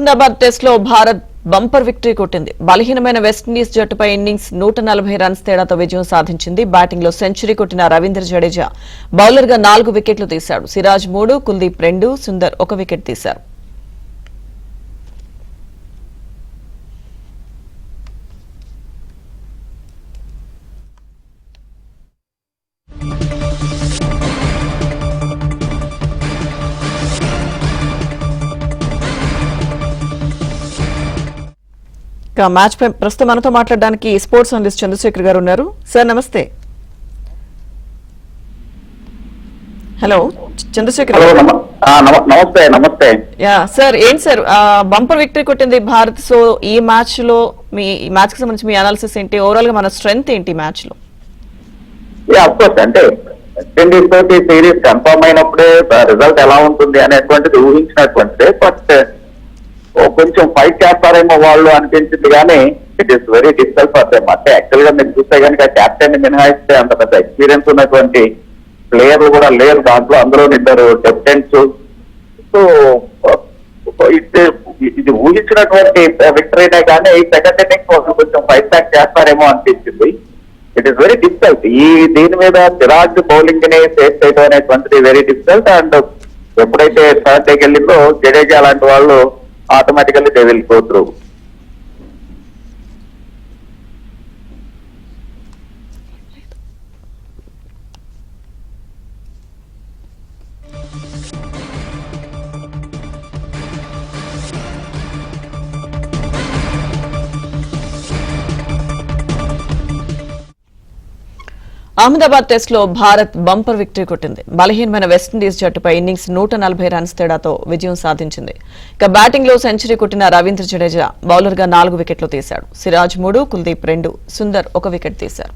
Ahmedabad test లో Bharat bumper victory కొట్టింది. బలహీనమైన వెస్టిండీస్ జట్టుపై ఇన్నింగ్స్ 140 రన్స్ తేడాతో విజయం సాధించింది. బ్యాటింగ్ లో సెంచరీ కొట్టిన రవీంద్ర జడేజా బౌలర్ గా 4 వికెట్లు తీశాడు. సిరాజ్ 3, కుల్దీప్ 2, సుందర్ 1 వికెట్ తీశారు. మ్యాచ్ పై ప్రస్తుతం మనతో మాట్లాడడానికి స్పోర్ట్స్ అనలిస్ట్ చంద్రశేఖర్ గారు ఉన్నారు. సార్ నమస్తే. హలో చంద్రశేఖర్ గారు. నమస్తే. యా సార్, ఏంటి సార్ బంపర్ విక్టరీ కొట్టింది భారత్. సో ఈ మ్యాచ్ లో మీ మ్యాచ్ కి సంబంధించి మీ అనాలిసిస్ ఏంటి? ఓవరాల్ గా మన స్ట్రెంగ్త్ ఏంటి మ్యాచ్ లో? అంటే వెస్టిండీస్ తోటి సిరీస్ కన్ఫర్మ్ అయినప్పుడే రిజల్ట్ ఎలా ఉంటుంది అనేటువంటిది ఊహించినటువంటిదే. బట్ కొంచెం ఫైట్ చేస్తారేమో వాళ్ళు అనిపించింది, కానీ it is very difficult for them. అంటే యాక్చువల్ గా మీరు చూస్తే కనుక కెప్టెన్ ని మినహాయిస్తే అంత పెద్ద ఎక్స్పీరియన్స్ ఉన్నటువంటి ప్లేయర్లు కూడా లేరు దాంట్లో. అందులో 2 కెప్టెన్స్. సో ఇది ఊహించినటువంటి విక్టరీనే, కానీ సెకండ్ ఇన్నింగ్స్ వాళ్ళు కొంచెం ఫైట్ బ్యాక్ చేస్తారేమో అనిపించింది. It is very difficult. దీని మీద సిరాజ్ బౌలింగ్ ని ఫేస్ చేయడం అనేటువంటిది వెరీ డిఫికల్ట్. అండ్ ఎప్పుడైతే థర్డ్ డేకి వెళ్ళిందో జడేజా లాంటి వాళ్ళు automatically they will go through. Ahmedabad test లో భారత్ బంపర్ విక్టరీ కొట్టింది. బలహీనమైన వెస్టిండీస్ జట్టుపై ఇన్నింగ్స్ 140 రన్స్ తేడాతో విజయం సాధించింది. ఇక బ్యాటింగ్ లో సెంచరీ కొట్టిన రవీంద్ర జడేజా బౌలర్ గా 4 వికెట్లు తీశాడు. సిరాజ్ 3, కుల్దీప్ 2, సుందర్ 1 వికెట్ తీశారు.